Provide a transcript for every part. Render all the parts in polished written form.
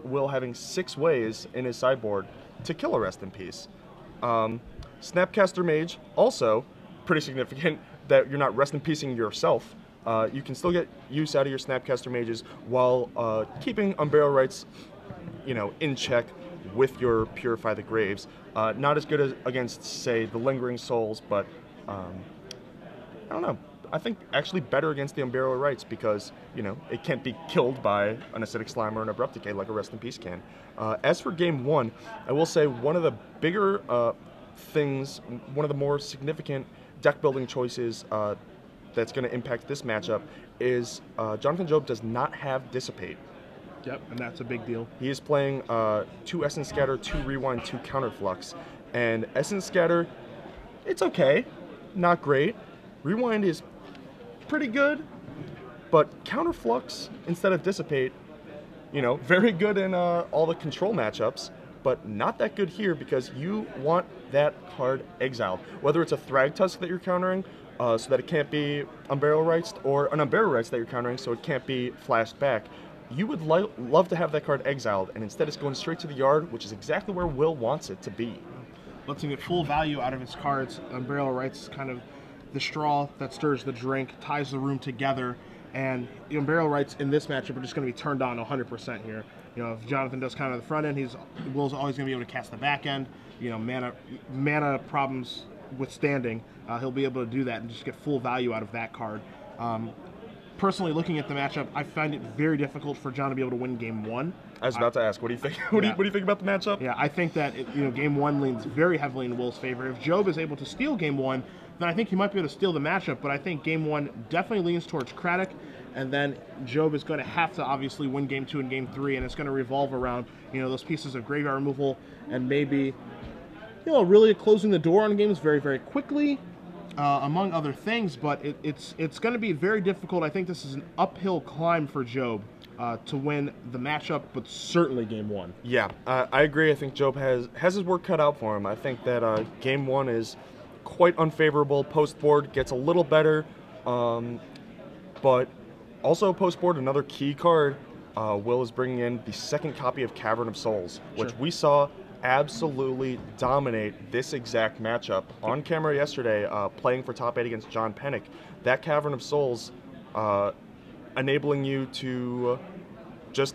Will having 6 ways in his sideboard to kill a Rest in Peace. Snapcaster Mage, also pretty significant that you're not Rest in Peacing yourself. You can still get use out of your Snapcaster Mages while keeping Unburial Rites, in check with your Purify the Graves. Not as good as against, say, the Lingering Souls, but I don't know. I think actually better against the Unburial Rites because, it can't be killed by an Acidic Slime or an Abrupt Decay like a Rest in Peace can. As for Game 1, I will say one of the bigger things, one of the more significant deck building choices that's going to impact this matchup is Jonathan Job does not have Dissipate. Yep, and that's a big deal. He is playing 2 Essence Scatter, 2 Rewind, 2 Counterflux. And Essence Scatter, it's okay, not great. Rewind is pretty good, but Counterflux instead of Dissipate, very good in all the control matchups, but not that good here because you want that card exiled. Whether it's a Thragtusk that you're countering, so that it can't be Unburial Rites, or an Unburial Rites that you're countering so it can't be flashed back. You would love to have that card exiled, and instead it's going straight to the yard, which is exactly where Will wants it to be. Lets him get full value out of his cards. Unburial Rites is kind of the straw that stirs the drink, ties the room together, and Unburial Rites in this matchup are just going to be turned on 100% here. If Jonathan does kind of the front end, Will's always going to be able to cast the back end. Mana problems withstanding, he'll be able to do that and just get full value out of that card. Personally, looking at the matchup, I find it very difficult for John to be able to win Game 1. I was about to ask, what do you think? What do you think about the matchup? Yeah, I think that Game 1 leans very heavily in Will's favor. If Job is able to steal Game 1, then I think he might be able to steal the matchup. But I think Game 1 definitely leans towards Craddock, and then Job is going to have to obviously win Game 2 and Game 3, and it's going to revolve around those pieces of graveyard removal and maybe really closing the door on games very, very quickly. Among other things, but it's going to be very difficult. I think this is an uphill climb for Job to win the matchup, but certainly Game 1. Yeah, I agree. I think Job has his work cut out for him. I think that Game 1 is quite unfavorable. Post-board gets a little better, but also post-board, another key card, Will is bringing in the 2nd copy of Cavern of Souls, which we saw absolutely dominate this exact matchup on camera yesterday, playing for top 8 against John Pennick. That Cavern of Souls enabling you to just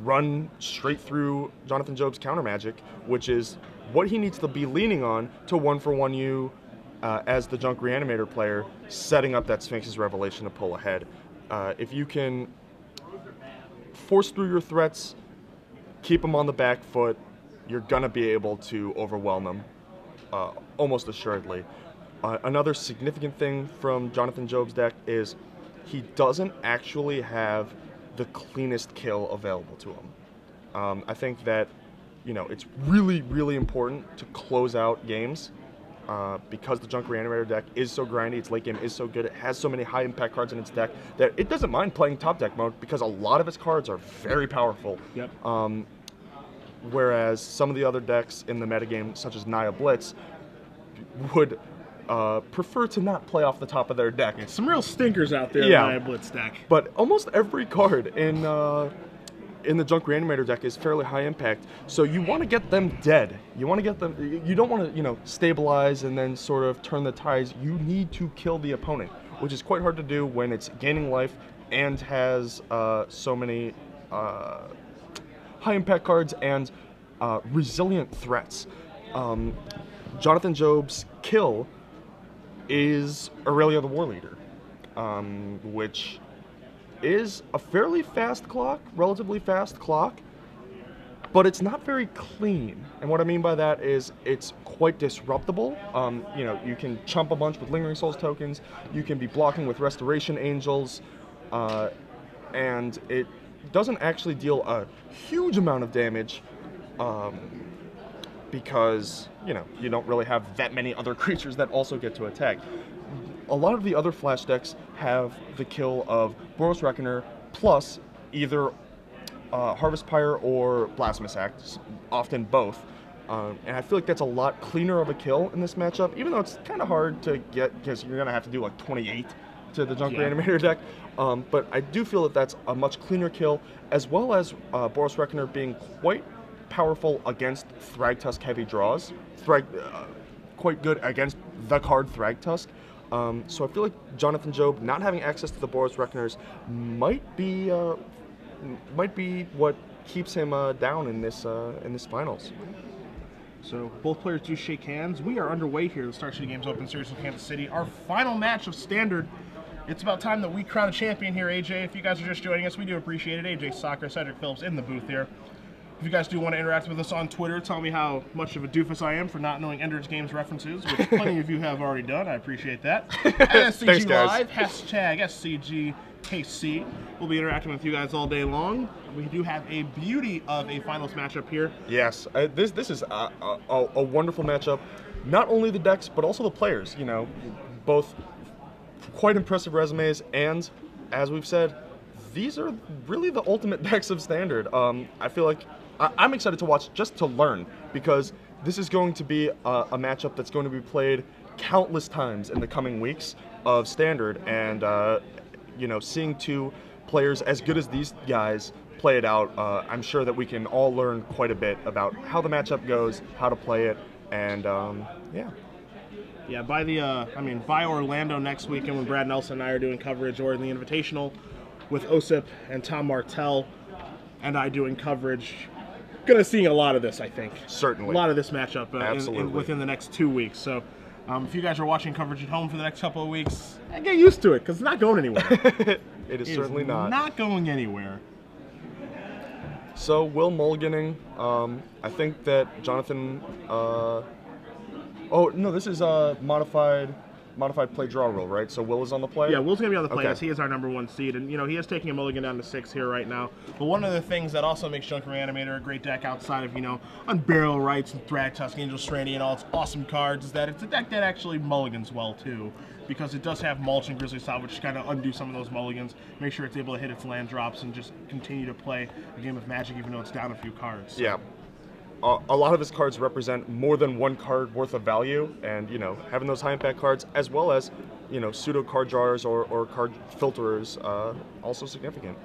run straight through Jonathan Job's counter magic, which is what he needs to be leaning on to 1-for-1 you as the Junk Reanimator player, setting up that Sphinx's Revelation to pull ahead. If you can force through your threats, keep them on the back foot, you're going to be able to overwhelm them almost assuredly. Another significant thing from Jonathan Job's deck is he doesn't actually have the cleanest kill available to him. I think that, it's really, really important to close out games because the Junk Reanimator deck is so grindy, its late game is so good, it has so many high impact cards in its deck that it doesn't mind playing top deck mode because a lot of its cards are very powerful. Yep. Whereas some of the other decks in the metagame, such as Naya Blitz, would prefer to not play off the top of their deck. Yeah, some real stinkers out there in the Naya Blitz deck. But almost every card in the Junk Reanimator deck is fairly high impact, so you want to get them dead. You want to get them. You don't want to, stabilize and then sort of turn the tides. You need to kill the opponent, which is quite hard to do when it's gaining life and has so many high impact cards and resilient threats. Jonathan Job's kill is Aurelia the War Leader, which is a fairly fast clock, relatively fast clock, but it's not very clean. And what I mean by that is it's quite disruptible. You can chump a bunch with Lingering Souls tokens, you can be blocking with Restoration Angels, and it doesn't actually deal a huge amount of damage because, you don't really have that many other creatures that also get to attack. A lot of the other Flash decks have the kill of Boros Reckoner plus either Harvest Pyre or Blasphemous Act, often both. And I feel like that's a lot cleaner of a kill in this matchup, even though it's kind of hard to get because you're going to have to do like 28 to the Junk Reanimator deck. But I do feel that that's a much cleaner kill, as well as Boros Reckoner being quite powerful against Thragtusk heavy draws. Quite good against the card Thragtusk. So I feel like Jonathan Job not having access to the Boros Reckoners might be what keeps him down in this finals. So both players do shake hands. We are underway here. The Star City Games Open Series in Kansas City. Our final match of Standard. It's about time that we crown a champion here, AJ. If you guys are just joining us, we do appreciate it. AJ Soccer, Cedric Phillips in the booth here. If you guys do want to interact with us on Twitter, tell me how much of a doofus I am for not knowing Ender's Games references, which plenty of you have already done. I appreciate that. SCG Thanks, guys. Live, hashtag SCGKC. We'll be interacting with you guys all day long. We do have a beauty of a finals matchup here. Yes, this is a wonderful matchup. Not only the decks, but also the players. You know, both quite impressive resumes, and as we've said, these are really the ultimate decks of Standard. I feel like I'm excited to watch just to learn, because this is going to be a matchup that's going to be played countless times in the coming weeks of Standard, and you know, seeing two players as good as these guys play it out, I'm sure that we can all learn quite a bit about how the matchup goes, how to play it, and yeah. Yeah, by Orlando next weekend when Brad Nelson and I are doing coverage, or in the Invitational with Osip and Tom Martell and I doing coverage. Gonna see a lot of this, I think. Certainly. A lot of this matchup within the next 2 weeks. So if you guys are watching coverage at home for the next couple of weeks, get used to it, because it's not going anywhere. It is certainly not. Not going anywhere. So, Will mulliganing. I think that Jonathan... oh, no, this is modified play draw rule, right? So Will is on the play? Yeah, Will's going to be on the play, okay, as he is our #1 seed. And, you know, he is taking a mulligan down to 6 here right now. But one of the things that also makes Junk Reanimator a great deck outside of, you know, Unburial Rights and Thragtusk, Angel Strandy, and all its awesome cards, is that it's a deck that actually mulligans well, too. Because it does have Mulch and Grizzly Salvage to kind of undo some of those mulligans, make sure it's able to hit its land drops, and just continue to play a game of Magic even though it's down a few cards. Yeah. A lot of his cards represent more than one card worth of value, and, you know, having those high impact cards, as well as, you know, pseudo card drawers or card filterers, also significant.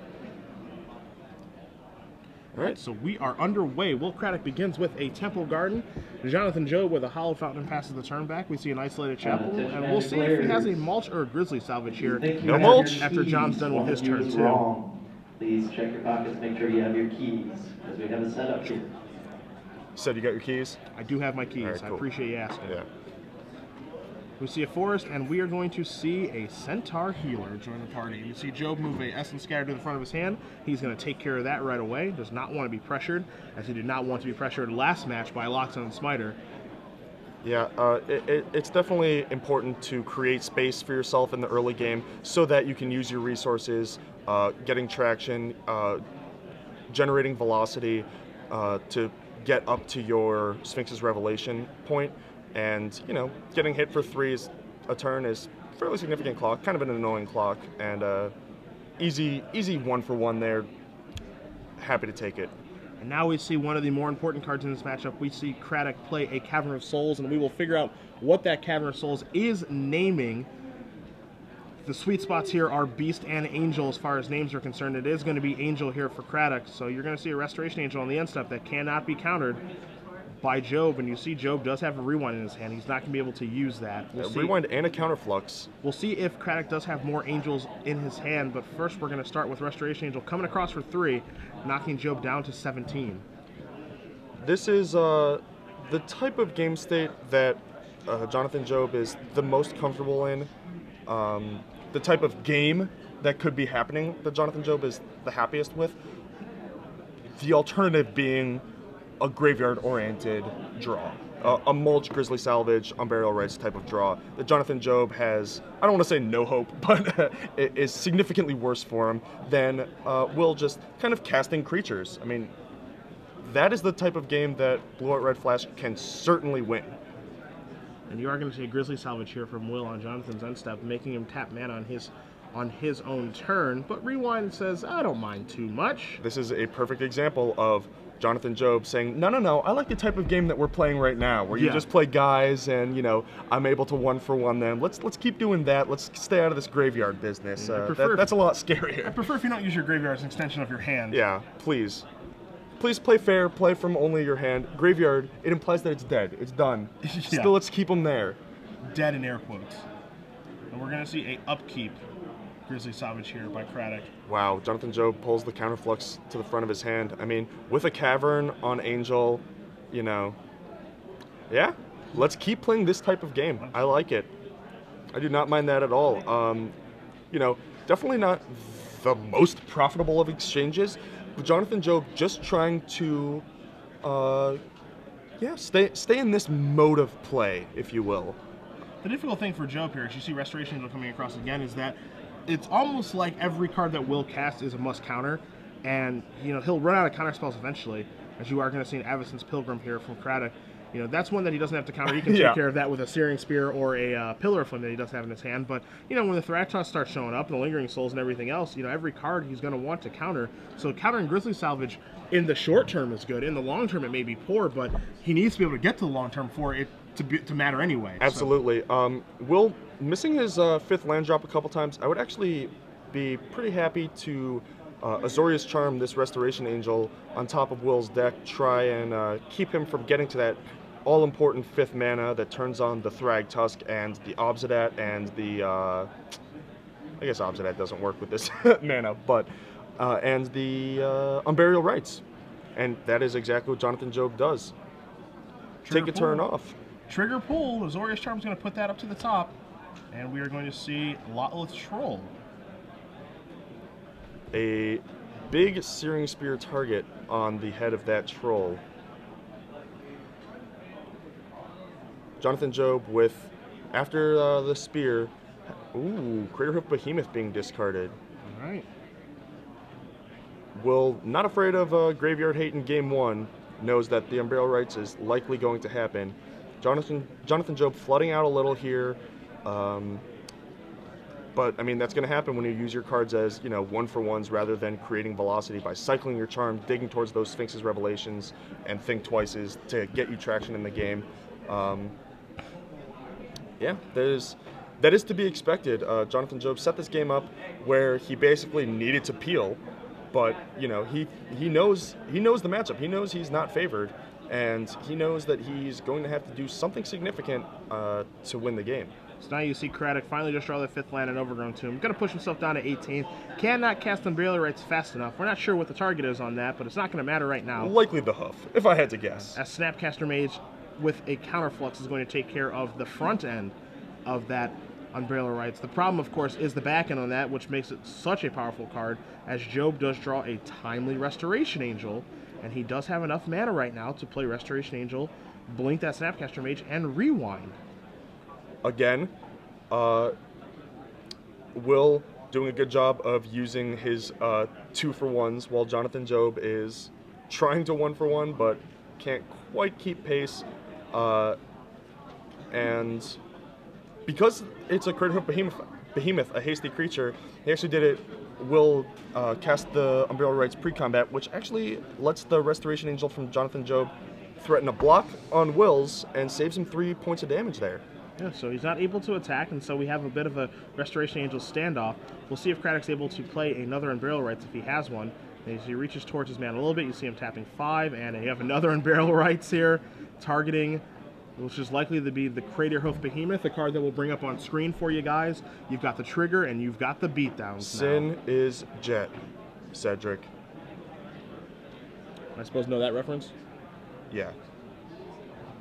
All right, so we are underway. Will Craddock begins with a Temple Garden. Jonathan Job with a Hollow Fountain passes the turn back. We see an Isolated Chapel, and we'll see if he has a Mulch or a Grizzly Salvage here. No Mulch! After John's done with his turn, too. Please check your pockets, make sure you have your keys, because we have a setup here. Said you got your keys? I do have my keys. Right, cool. I appreciate you asking. Yeah. We see a Forest, and we are going to see a Centaur Healer join the party. We see Job move a Essence Scatter to the front of his hand. He's going to take care of that right away. Does not want to be pressured, as he did not want to be pressured last match by Lockstone Smiter. Yeah, it's definitely important to create space for yourself in the early game so that you can use your resources, getting traction, generating velocity to get up to your Sphinx's Revelation point, and, you know, getting hit for 3 a turn is fairly significant clock, kind of an annoying clock, and easy 1-for-1 there. Happy to take it. And now we see one of the more important cards in this matchup. We see Craddock play a Cavern of Souls, and we will figure out what that Cavern of Souls is naming. The sweet spots here are Beast and Angel as far as names are concerned. It is going to be Angel here for Craddock, so you're going to see a Restoration Angel on the end step that cannot be countered by Job, and you see Job does have a Rewind in his hand. He's not going to be able to use that. Rewind and a Counterflux. We'll see if Craddock does have more Angels in his hand, but first we're going to start with Restoration Angel coming across for 3, knocking Job down to 17. This is the type of game state that Jonathan Job is the most comfortable in. The type of game that could be happening that Jonathan Job is the happiest with. The alternative being a graveyard-oriented draw. A Mulch, Grizzly Salvage, Unburial Rights type of draw that Jonathan Job has, I don't want to say no hope, but it is significantly worse for him than Will just kind of casting creatures. I mean, that is the type of game that Blue-White Red Flash can certainly win. And you are going to see a Grizzly Salvage here from Will on Jonathan's end step, making him tap mana on his on his own turn, but Rewind says, I don't mind too much. This is a perfect example of Jonathan Job saying, no, I like the type of game that we're playing right now, where you just play guys and, I'm able to one-for-one them. Let's keep doing that. Let's stay out of this graveyard business. That's a lot scarier. I prefer if you don't use your graveyard as an extension of your hand. Yeah, please. Please play fair, play from only your hand. Graveyard, it implies that it's dead. It's done. Still, let's keep them there. Dead in air quotes. And we're going to see a upkeep Grizzly Salvage here by Craddock. Wow, Jonathan Job pulls the counterflux to the front of his hand. I mean, with a Cavern on Angel, yeah, let's keep playing this type of game. I like it. I do not mind that at all. Definitely not the most profitable of exchanges, but Jonathan Job just trying to, stay in this mode of play, if you will. The difficult thing for Job here, as you see Restoration Angel coming across again, is that it's almost like every card that will cast is a must counter, and he'll run out of counter spells eventually, as you are going to see an Avacyn's Pilgrim here from Craddock. That's one that he doesn't have to counter. He can take care of that with a Searing Spear or a Pillar of Flame that he does have in his hand. But, when the Thraktos starts showing up, and the Lingering Souls and everything else, every card he's going to want to counter. So countering Grizzly Salvage in the short term is good. In the long term, it may be poor, but he needs to be able to get to the long term for it to matter anyway. Absolutely. So. Will, missing his 5th land drop a couple times, I would actually be pretty happy to Azorius Charm this Restoration Angel on top of Will's deck, try and keep him from getting to that all-important 5th mana that turns on the Thrag Tusk and the Obsidat and the, I guess Obsidat doesn't work with this mana, but, and the Unburial Rites. And that is exactly what Jonathan Job does. Take a turn off. Trigger pull, Azorius Charm's going to put that up to the top, and we are going to see Lotleth Troll. A big Searing Spear target on the head of that troll. Jonathan Job with, after the spear, Craterhoof Behemoth being discarded. All right. Will, not afraid of Graveyard Hate in Game 1, knows that the Unburial Rites is likely going to happen. Jonathan Job flooding out a little here, but I mean that's going to happen when you use your cards as 1-for-1s rather than creating velocity by cycling your charm, digging towards those Sphinx's Revelations, and think twices to get you traction in the game. Yeah, that is to be expected. Jonathan Job set this game up where he basically needed to peel, but he knows the matchup. He knows he's not favored, and he knows that he's going to have to do something significant to win the game. So now you see Craddock finally just draw the 5th land in Overgrown Tomb. Going to push himself down to 18th. Cannot cast Unburial Rites fast enough. We're not sure what the target is on that, but it's not going to matter right now. Likely the Hoof, if I had to guess. As Snapcaster Mage with a Counterflux is going to take care of the front end of that Unburial Rites. The problem, of course, is the back end on that, which makes it such a powerful card, as Job does draw a timely Restoration Angel, and he does have enough mana right now to play Restoration Angel, blink that Snapcaster Mage, and rewind. Again, Will doing a good job of using his 2-for-1s while Jonathan Job is trying to 1-for-1 but can't quite keep pace. And because it's a Craddock Behemoth, a hasty creature, he actually did it. Will cast the Unburial Rites pre-combat, which actually lets the Restoration Angel from Jonathan Job threaten a block on Will's and saves him 3 points of damage there. Yeah, so he's not able to attack, and so we have a bit of a Restoration Angel standoff. We'll see if Craddock's able to play another Unburial Rites if he has one. And as he reaches towards his mana a little bit, you see him tapping 5, and you have another Unburial Rites here, targeting, which is likely to be the Craterhoof Behemoth, a card that we'll bring up on screen for you guys. You've got the trigger, and you've got the beatdowns. Sin is Jet, Cedric. I suppose know that reference? Yeah.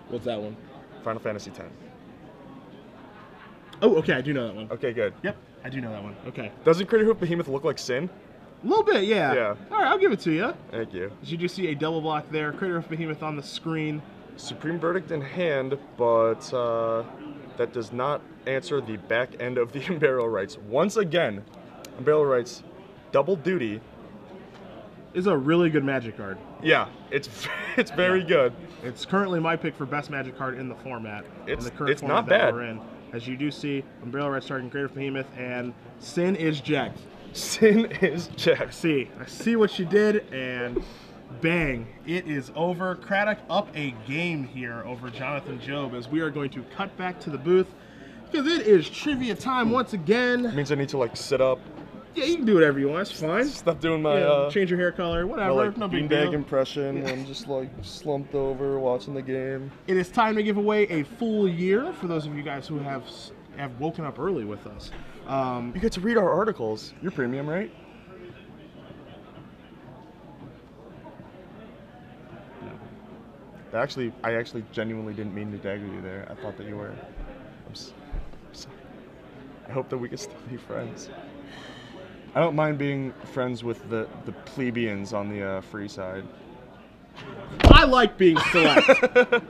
What's that one? Final Fantasy X. Oh, okay, I do know that one. Okay, good. Yep, I do know that one. Okay. Doesn't Craterhoof Behemoth look like Sin? A little bit, yeah. Yeah. All right, I'll give it to you. Thank you. As you do see a double block there, Craterhoof Behemoth on the screen. Supreme Verdict in hand, but that does not answer the back end of the Unburial Rites. Once again, Unburial Rites, double duty. Is a really good Magic card. Yeah, it's very good. It's currently my pick for best Magic card in the format. It's in the current not format that bad. we're in. As you do see, Umbrella Red Stark and Greater Behemoth, and Sin is Jack. Sin is Jack. I see what you did, and bang, it is over. Craddock up a game here over Jonathan Job, as we are going to cut back to the booth, because it is trivia time once again. It means I need to like sit up. Yeah, you can do whatever you want, it's fine. Stop doing my change your hair color, whatever, like no big deal. beanbag impression. I'm just like slumped over watching the game. It is time to give away a full year for those of you guys who have woken up early with us. You get to read our articles. You're premium, right? Actually, I actually genuinely didn't mean to dagger you there. I thought that you were. I'm sorry. I hope that we can still be friends. I don't mind being friends with the plebeians on the free side. I like being select.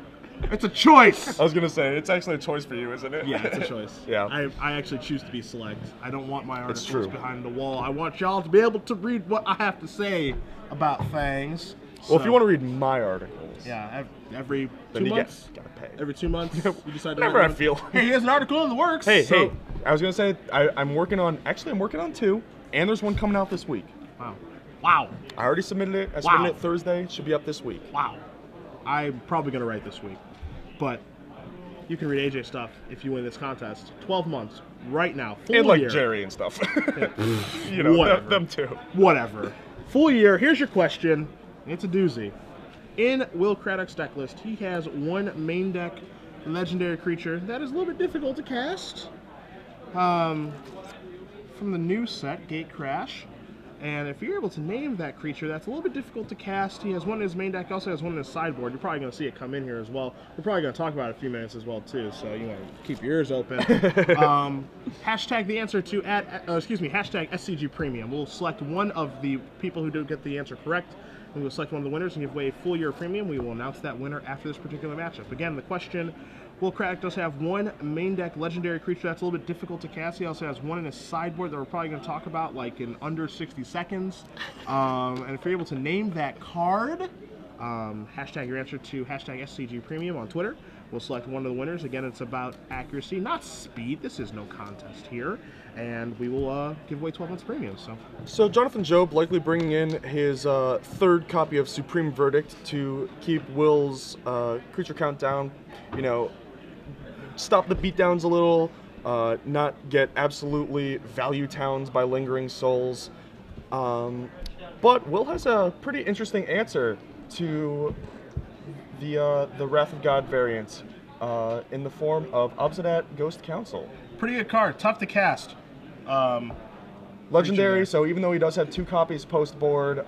It's a choice. I was gonna say it's actually a choice for you, isn't it? Yeah, it's a choice. Yeah. I actually choose to be select. I don't want my It's articles true. behind the wall. I want y'all to be able to read what I have to say about things. Well, if you want to read my articles, yeah, every then 2 you months. gotta pay. Every 2 months, you decide to Whenever write I one. feel. Hey, here's an article in the works. Hey, so- I was gonna say I'm working on two, and there's one coming out this week. Wow. I already submitted it. I submitted it Thursday. Should be up this week. Wow. I'm probably gonna write this week, but you can read AJ stuff if you win this contest. 12 months right now. Full And like year. Jerry and stuff. You know, Whatever. them too. Whatever. Full year. Here's your question. It's a doozy. In Will Craddock's deck list, he has one main deck legendary creature that is a little bit difficult to cast. From the new set, Gate Crash. And if you're able to name that creature, that's a little bit difficult to cast. He has one in his main deck, he also has one in his sideboard. You're probably going to see it come in here as well. We're probably going to talk about it in a few minutes as well, too, so you want to keep your ears open. Hashtag the answer to hashtag SCG Premium. We'll select one of the people who do get the answer correct. We will select one of the winners and give away a full year of premium. We will announce that winner after this particular matchup. Again, the question, Will Craddock does have one main deck legendary creature that's a little bit difficult to cast. He also has one in his sideboard that we're probably going to talk about like in under 60 seconds. And if you're able to name that card, hashtag your answer to hashtag SCG Premium on Twitter. We'll select one of the winners. Again, it's about accuracy, not speed. This is no contest here. And we will give away 12 months premium. So Jonathan Job likely bringing in his third copy of Supreme Verdict to keep Will's creature count down. You know, stop the beatdowns a little, not get absolutely value towns by Lingering Souls. But Will has a pretty interesting answer to the Wrath of God variant in the form of Obsidat Ghost Council. Pretty good card, tough to cast. Legendary, so even though he does have two copies post-board,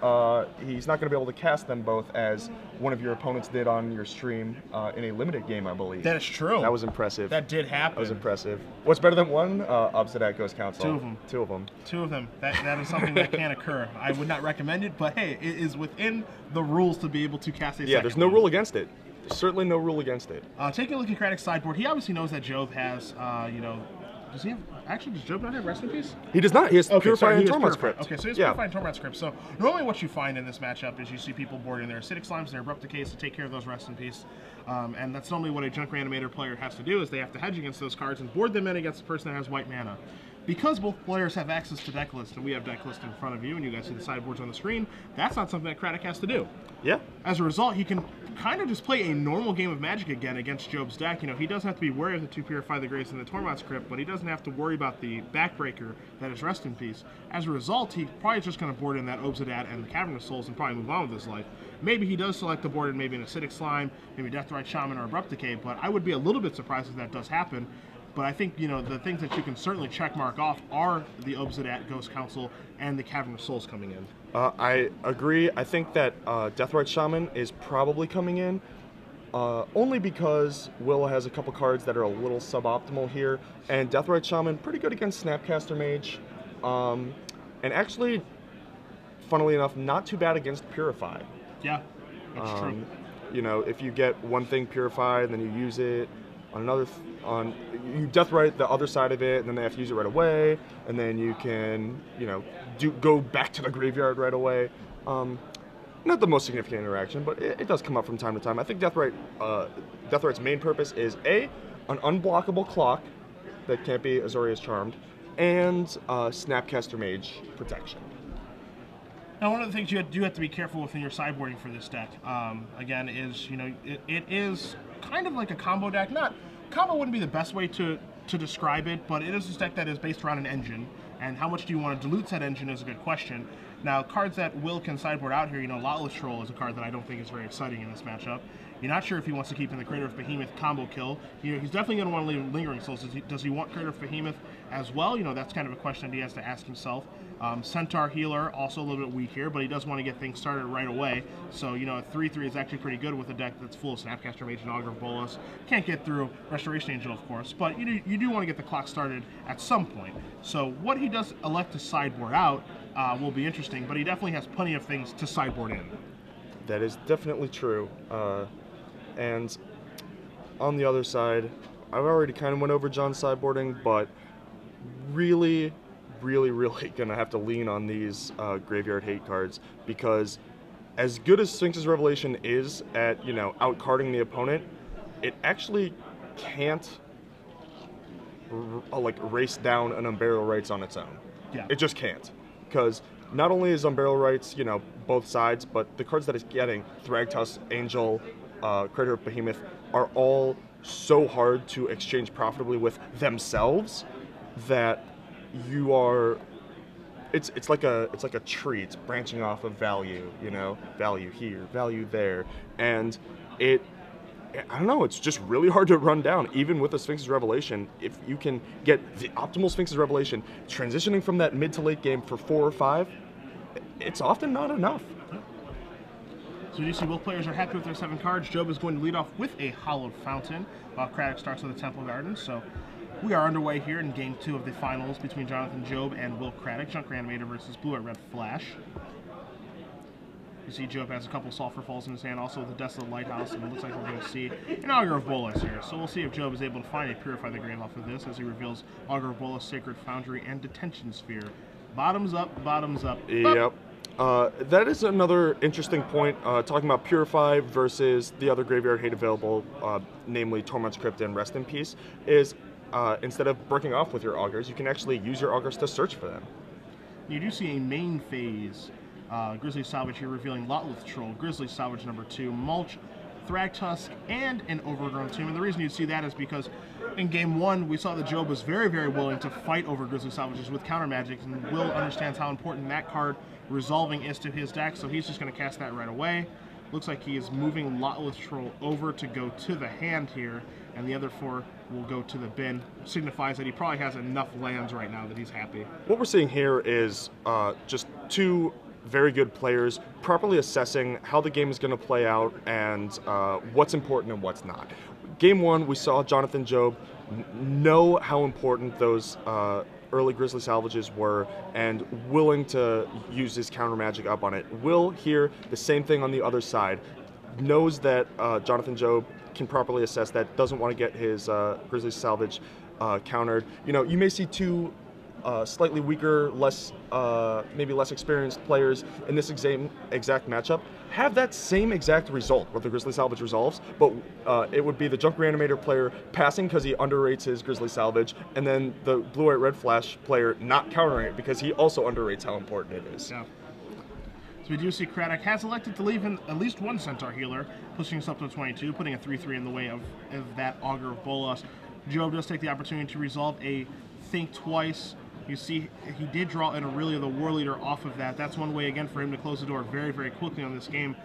he's not going to be able to cast them both as one of your opponents did on your stream in a limited game, I believe. That is true. That was impressive. That did happen. That was impressive. What's better than one? Obsidat Ghost Council. Two of them. Two of them. Two of them. That is something that can occur. I would not recommend it, but hey, it is within the rules to be able to cast a Yeah, second there's no one. rule against it. There's certainly no rule against it. Taking a look at Craddock's sideboard, he obviously knows that Job has, does he have, actually, does Job not have Rest in Peace? He does not. He has Purify and he has Torment Purify. Script. Okay, so he has Yeah. Purify and Torment Script. So normally what you find in this matchup is you see people boarding their Acidic Slimes, their Abrupt Decays to take care of those Rest in Peace. And that's normally what a Junk Reanimator player has to do, is they have to hedge against those cards and board them in against the person that has white mana. Because both players have access to deck list, and we have deck list in front of you, and you guys see the sideboards on the screen, that's not something that Craddock has to do. Yeah. As a result, he can kind of just play a normal game of Magic again against Job's deck. You know, he doesn't have to be wary of the 2 Purify the Grace and the Torment Script, but he doesn't have to worry about the backbreaker that is Rest in Peace. As a result, he probably is just going to board in that Obsidat and the Cavern of Souls and probably move on with his life. Maybe he does select the board in maybe an Acidic Slime, maybe Deathrite Shaman or Abrupt Decay, but I would be a little bit surprised if that does happen. But I think, you know, the things that you can certainly check mark off are the Obsidat Ghost Council and the Cavern of Souls coming in. I agree. I think that Deathrite Shaman is probably coming in, only because Will has a couple cards that are a little suboptimal here, and Deathrite Shaman pretty good against Snapcaster Mage, and actually, funnily enough, not too bad against Purify. Yeah, that's true. You know, if you get one thing purified, and then you use it on another, you Deathrite the other side of it, and then they have to use it right away, and then you can, you know, go back to the graveyard right away. Not the most significant interaction, but it does come up from time to time. I think Deathrite's main purpose is A, an unblockable clock, that can't be Azorius Charmed, and Snapcaster Mage protection. Now, one of the things you do have to be careful with in your sideboarding for this deck, again, is, you know, it is kind of like a combo deck. Combo wouldn't be the best way to describe it, but it is a deck that is based around an engine, and how much do you want to dilute that engine is a good question. Now, cards that Will can sideboard out here, you know, Lawless Troll is a card that I don't think is very exciting in this matchup. You're not sure if he wants to keep in the Craddock of Behemoth combo kill. He's definitely going to want to leave Lingering Souls. Does he want Craddock of Behemoth as well? You know, that's kind of a question that he has to ask himself. Centaur Healer, also a little bit weak here, but he does want to get things started right away. So, you know, a 3/3 is actually pretty good with a deck that's full of Snapcaster Mage and Augur of Bolas. Can't get through Restoration Angel, of course, but you do want to get the clock started at some point. So what he does elect to sideboard out will be interesting, but he definitely has plenty of things to sideboard in. That is definitely true. And on the other side, I've already kind of went over John's sideboarding, but really gonna have to lean on these graveyard hate cards, because as good as Sphinx's Revelation is at, you know, outcarding the opponent, it actually can't like race down an Unburial Rites on its own. Yeah. It just can't, because not only is Unburial Rites, you know, both sides, but the cards that it's getting, Thragtusk, Angel, Craddock of Behemoth, are all so hard to exchange profitably with themselves that you are, it's like a tree. It's branching off of value, you know, value here, value there, and I don't know, it's just really hard to run down, even with a Sphinx's Revelation. If you can get the optimal Sphinx's Revelation, transitioning from that mid to late game for 4 or 5, it's often not enough. So you see both players are happy with their 7 cards. Job is going to lead off with a Hallowed Fountain, while Craddock starts with a Temple Garden. So we are underway here in Game 2 of the finals between Jonathan Job and Will Craddock, Junk Reanimator versus Blue Red Flash. You see Job has a couple Sulphur Falls in his hand, also the Desolate Lighthouse, and it looks like we're going to see an Augur of Bolas here. So we'll see if Job is able to find a Purify the Grave off of this, as he reveals Augur of Bolas, Sacred Foundry, and Detention Sphere. Bottoms up, bottoms up. Yep. That is another interesting point, talking about Purify versus the other graveyard hate available, namely Torment's Crypt and Rest in Peace, is instead of breaking off with your Augurs, you can actually use your Augurs to search for them. You do see a main phase Grizzly Salvage here, revealing Lawless Troll, Grizzly Salvage number 2, Mulch, Thragtusk, and an Overgrown Tomb. And the reason you see that is because in Game 1, we saw that Job was very willing to fight over Grizzly Salvages with counter magic, and Will understands how important that card resolving is to his deck, so he's just going to cast that right away. Looks like he is moving Lawless Troll over to go to the hand here, and the other 4 will go to the bin. Signifies that he probably has enough lands right now that he's happy. What we're seeing here is just 2 very good players properly assessing how the game is going to play out and what's important and what's not. Game 1, we saw Jonathan Job know how important those early Grizzly Salvages were and willing to use his counter magic up on it. Will here, the same thing on the other side, knows that Jonathan Job can properly assess that, doesn't want to get his Grizzly Salvage countered. You know, you may see 2 slightly weaker, maybe less experienced players in this exact matchup have that same exact result where the Grizzly Salvage resolves, but it would be the Junk Reanimator player passing because he underrates his Grizzly Salvage, and then the Blue-White Red Flash player not countering it because he also underrates how important it is. Yeah. So we do see Craddock has elected to leave in at least 1 Centaur Healer, pushing us up to 22, putting a 3/3 in the way of that Augur of Bolas. Job does take the opportunity to resolve a Think Twice. You see, he did draw in Aurelia the War Leader off of that. That's one way, again, for him to close the door very quickly on this game.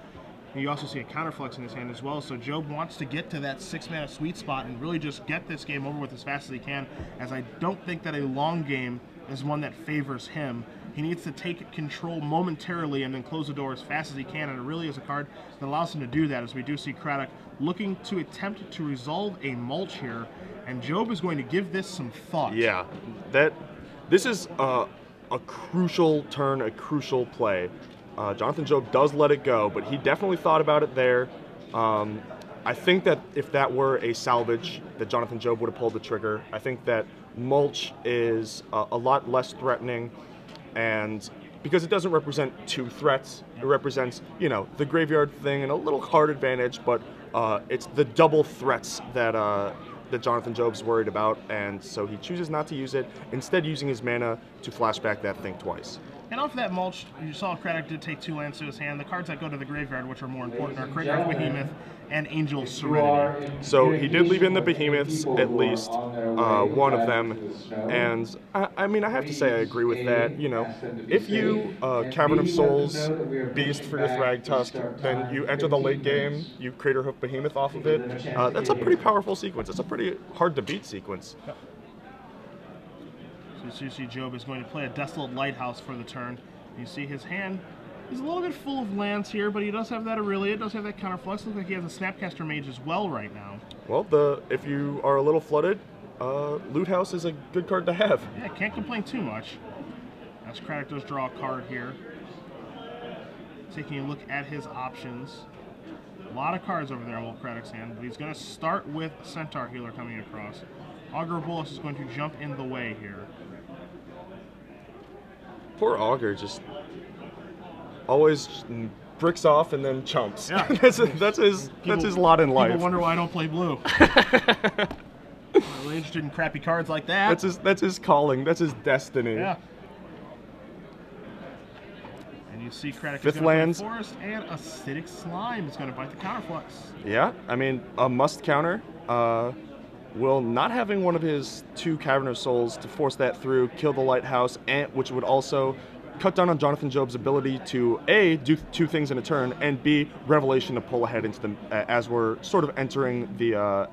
And you also see a Counterflex in his hand as well. So Job wants to get to that 6-mana sweet spot and really just get this game over with as fast as he can, as I don't think that a long game is one that favors him. He needs to take control momentarily and then close the door as fast as he can, and Aurelia is a card that allows him to do that, as we do see Craddock looking to attempt to resolve a Mulch here, and Job is going to give this some thought. Yeah, this is a crucial turn, a crucial play. Jonathan Job does let it go, but he definitely thought about it there. I think that if that were a salvage, that Jonathan Job would have pulled the trigger. I think that Mulch is a lot less threatening, and because it doesn't represent 2 threats, it represents, you know, the graveyard thing and a little card advantage, but it's the double threats that that Jonathan Job's worried about, and so he chooses not to use it, instead using his mana to flashback that Think Twice. And off that mulch, you saw Craddock did take 2 lands to his hand. The cards that go to the graveyard, which are more important, are Craddock Behemoth and Angel Serenity. So he did leave in the Behemoths, at least one of them, and I mean, I have to say I agree with that. You know, if you Cavern of Souls Beast for your Thrag Tusk, then you enter the late game, you Crater Hoof Behemoth off of it. That's a pretty powerful sequence. It's a pretty hard to beat sequence. Yep. So you see Job is going to play a Desolate Lighthouse for the turn. You see his hand is a little bit full of lands here, but he does have that Aurelia, does have that Counterflux. Looks like he has a Snapcaster Mage as well right now. Well, if you are a little flooded, Loot House is a good card to have. Yeah, can't complain too much. As Craddock does draw a card here. Taking a look at his options. A lot of cards over there in Will Craddock's hand, but he's going to start with Centaur Healer coming across. Augur Bolus is going to jump in the way here. Poor Augur just always bricks off and then chumps. Yeah. that's his lot in life. People wonder why I don't play blue. I'm really interested in crappy cards like that. That's his calling. That's his destiny. Yeah. And you see Craddock Fifth is going lands. to play Forest, and Acidic Slime is going to bite the Counterflux. Yeah, I mean, a must counter. Will not having one of his 2 Cavern of Souls to force that through, kill the Lighthouse, and which would also cut down on Jonathan Job's ability to A, do 2 things in a turn, and B, Revelation to pull ahead into the as we're sort of entering the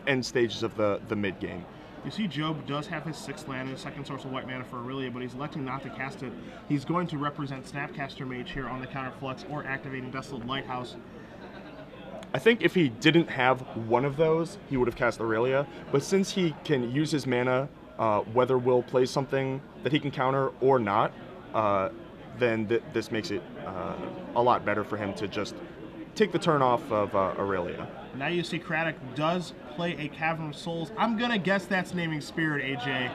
end stages of the mid game. You see Job does have his 6th land and his 2nd source of white mana for Aurelia, but he's electing not to cast it. He's going to represent Snapcaster Mage here on the Counterflux or activating Desolate Lighthouse. I think if he didn't have one of those, he would have cast Aurelia, but since he can use his mana, whether Will plays something that he can counter or not, then this makes it a lot better for him to just take the turn off of Aurelia. Now you see Craddock does play a Cavern of Souls. I'm going to guess that's Naming Spirit, AJ,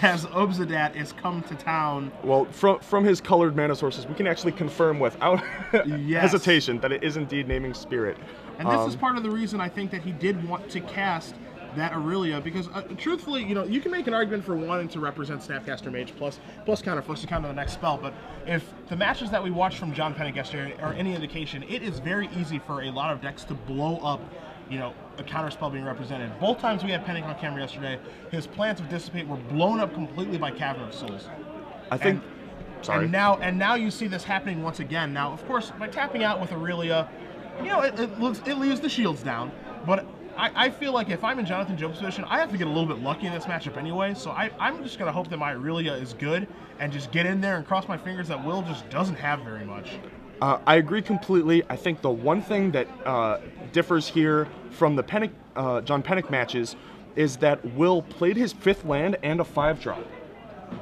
as Obsidat is come to town. Well, from his colored mana sources, we can actually confirm without hesitation that it is indeed Naming Spirit. And this is part of the reason I think that he did want to cast that Aurelia, because truthfully, you know, you can make an argument for wanting to represent Snapcaster Mage plus Counterflux to counter the next spell, but if the matches that we watched from John Pennick yesterday are any indication, it is very easy for a lot of decks to blow up, you know, a counter spell being represented. Both times we had Pennick on camera yesterday, his plans of Dissipate were blown up completely by Cavern of Souls. I think. Sorry. And now you see this happening once again. Now, of course, by tapping out with Aurelia, you know, it leaves the shields down, but I feel like if I'm in Jonathan Job's position, I have to get a little bit lucky in this matchup anyway, so I'm just going to hope that my Aurelia is good and just get in there and cross my fingers that Will just doesn't have very much. I agree completely. I think the one thing that differs here from the John Pennick matches is that Will played his 5th land and a 5-drop.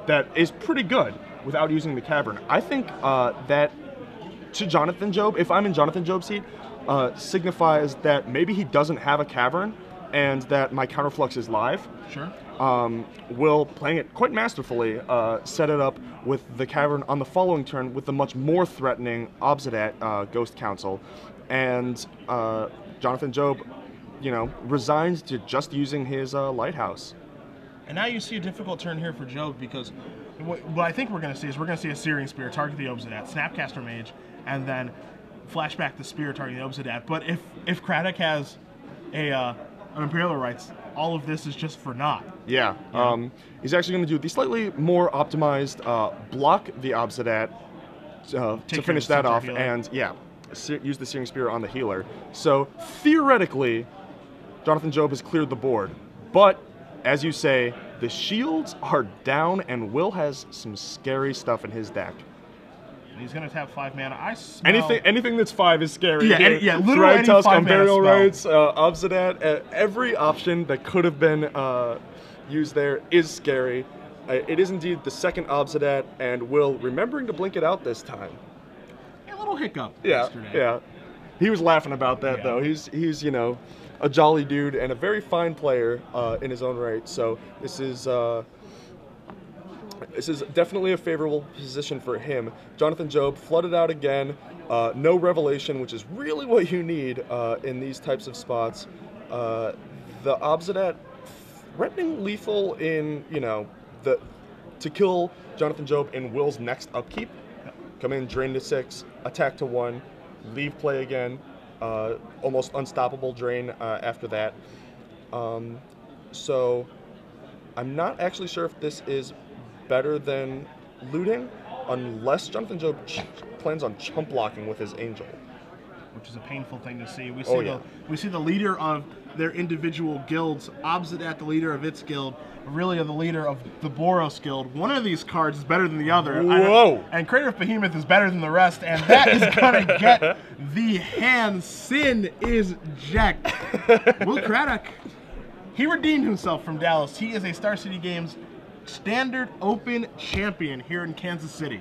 That is pretty good without using the Cavern. I think that to Jonathan Job, if I'm in Jonathan Job's seat, signifies that maybe he doesn't have a Cavern and that my Counterflux is live. Sure. Will, playing it quite masterfully, set it up with the Cavern on the following turn with the much more threatening Obsidat Ghost Council. And Jonathan Job, you know, resigns to just using his Lighthouse. And now you see a difficult turn here for Job, because what I think we're going to see is we're going to see a Searing Spear target the Obsidat, Snapcaster Mage, and then flashback the Spear target the Obsidat. But if Craddock has an Imperial Rights, all of this is just for naught. Yeah. He's actually going to do the slightly more optimized block the Obsidat to finish that off, and yeah, use the Searing Spear on the healer. So theoretically, Jonathan Job has cleared the board, but as you say, the shields are down, and Will has some scary stuff in his deck. He's going to tap 5 mana. I smell... Anything that's 5 is scary. Yeah, literally any Tusk, 5 mana Burial spell. Rights, Obsidat, every option that could have been used there is scary. It is indeed the 2nd Obsidat, and Will remembering to blink it out this time. A little hiccup yesterday. Yeah. He was laughing about that, though. He's you know, a jolly dude and a very fine player in his own right. So this is definitely a favorable position for him. Jonathan Job flooded out again. No Revelation, which is really what you need in these types of spots. the Obsidat threatening lethal in, to kill Jonathan Job in Will's next upkeep. Come in, drain to 6, attack to 1, leave play again, almost unstoppable drain after that. So I'm not actually sure if this is better than looting, unless Jonathan Job plans on chump blocking with his Angel. Which is a painful thing to see. We see the leader of their individual guilds, Obsidat, the leader of its guild, Aurelia, the leader of the Boros guild. One of these cards is better than the other. Whoa! And Craddock Behemoth is better than the rest, and that is going to get the hand. Sin is jacked. Will Craddock, he redeemed himself from Dallas. He is a Star City Games Standard Open champion here in Kansas City.